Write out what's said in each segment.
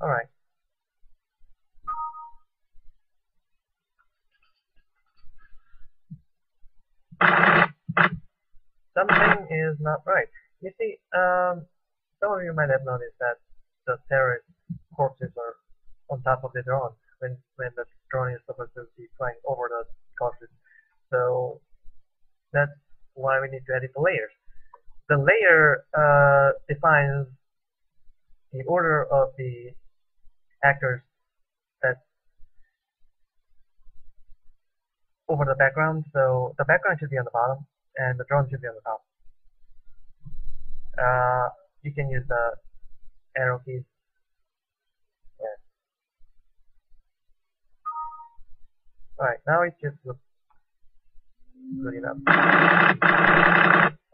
Alright. Something is not right. You see, some of you might have noticed that the terrorist corpses are on top of the drone when the drone is supposed to be flying over the corpses. So that's why we need to edit the layers. The layer defines the order of the actors that's over the background. So the background should be on the bottom and the drone should be on the top. You can use the arrow keys. Yeah. Alright, now it just looks good enough.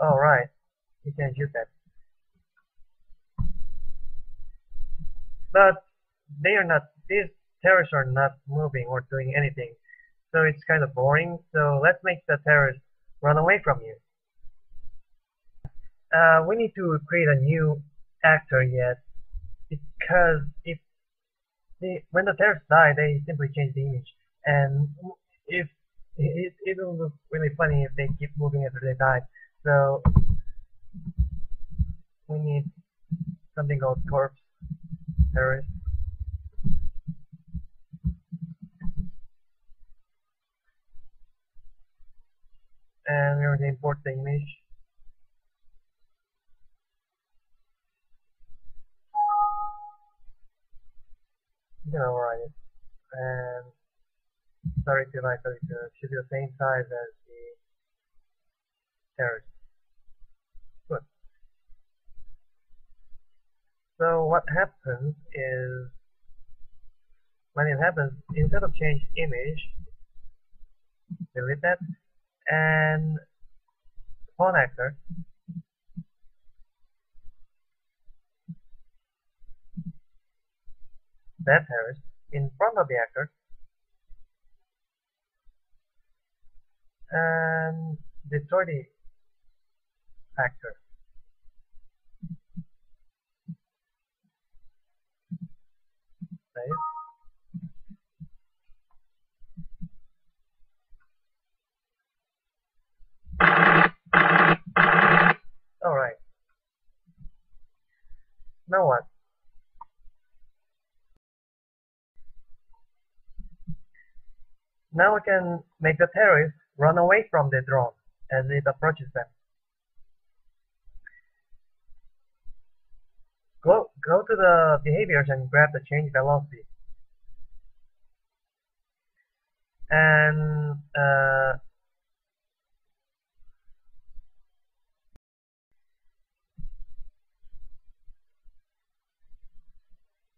Alright, you can use that. But they are not, these terrorists are not moving or doing anything. So it's kind of boring. So let's make the terrorists run away from you. We need to create a new actor yet, because when the terrorists die, they simply change the image, and if it will look really funny if they keep moving after they die. So we need something called corpse terrorist. And we're going to import the image. You can override it. And 32 by 32 should be the same size as the terrorist. Good. So what happens is, when it happens, instead of change image, delete that, and spawn actor, that terrorist in front of the actor, and destroy the actor. Save. Alright. Now what? Now we can make the terrorists run away from the drone as it approaches them. Go to the behaviors and grab the change velocity. And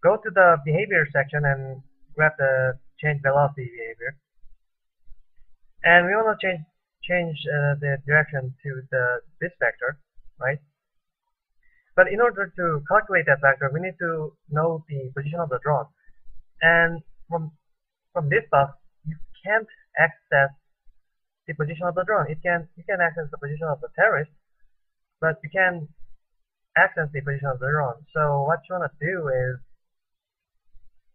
go to the behavior section and grab the change velocity behavior. And we want to change the direction to this vector, right? But in order to calculate that vector, we need to know the position of the drone. And from this box, you can't access the position of the drone. You can access the position of the terrorist, but you can access the position of the drone. So what you want to do is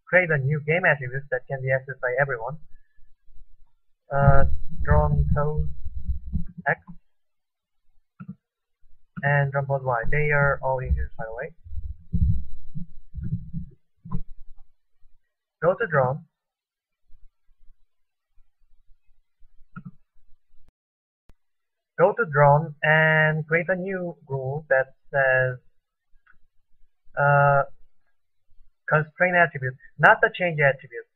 create a new game attribute that can be accessed by everyone. Drone pose X and drone pose Y. They are all integers, by the way. Go to drone. Go to drone and create a new rule that says constraint attribute, not the change attribute.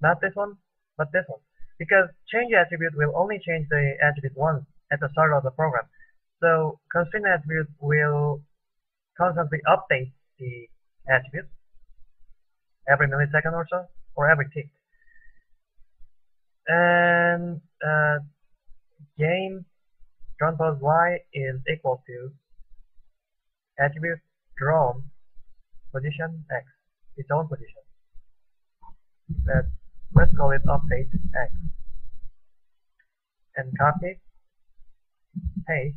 Not this one, but this one. Because change attribute will only change the attribute once at the start of the program. So constraint attribute will constantly update the attribute every millisecond or so, or every tick. And game drone pose Y is equal to attribute drone position X, its own position. Let's call it update X. And copy, paste.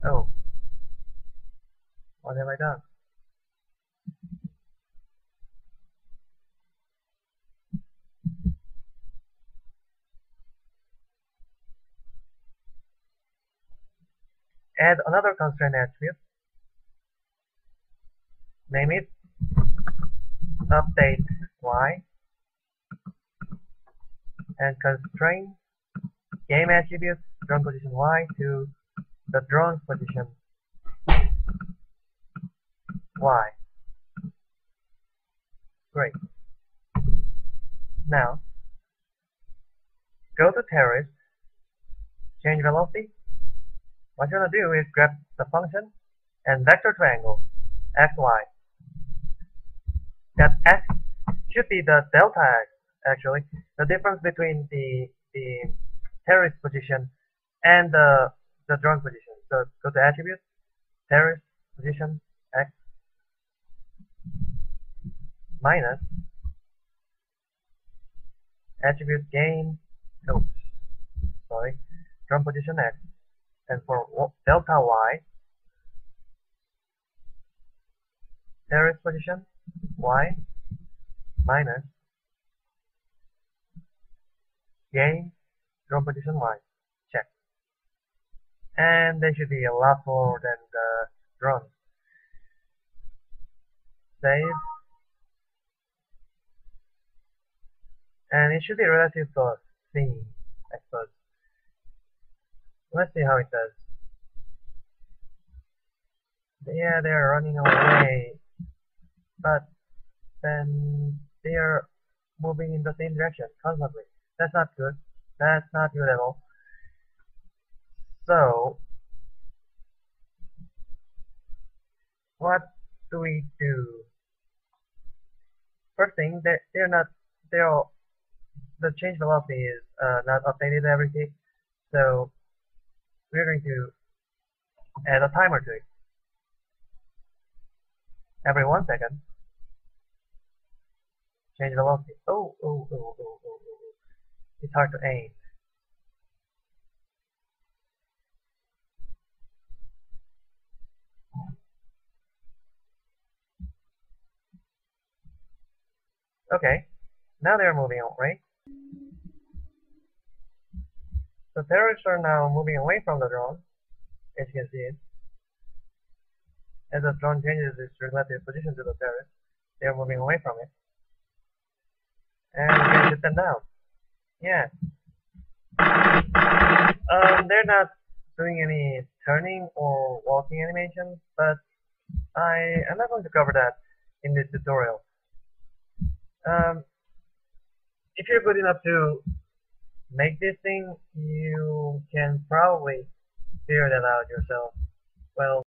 Oh, what have I done? add another constraint attribute, name it update y, and constrain game attribute drone position y to the drone position y. Great. Now go to terrorist, change velocity. What you're gonna do is grab the function and vector triangle xy. That x should be the delta x, actually, the difference between the terrorist position and the drone position. So go to attribute, terrorist position x minus attribute gain, drone position x, and for delta y, terrorist position y minus gain drone position y. Check. And they should be a lot more than the drone. Save. And it should be relative to C, I suppose. Let's see how it does. Yeah, they're running away, but then they're moving in the same direction constantly. That's not good. That's not good at all. So what do we do? First thing, the change velocity is not updated every tick, so we're going to add a timer to it. Every 1 second, change velocity. Oh. It's hard to aim. Okay, now they're moving on, right? The terrorists are now moving away from the drone, as you can see it. As the drone changes its relative position to the terrorist, they're moving away from it. And we can shoot them down. Yeah. They're not doing any turning or walking animations, but I'm not going to cover that in this tutorial. If you're good enough to make this thing, you can probably figure that out yourself. Well,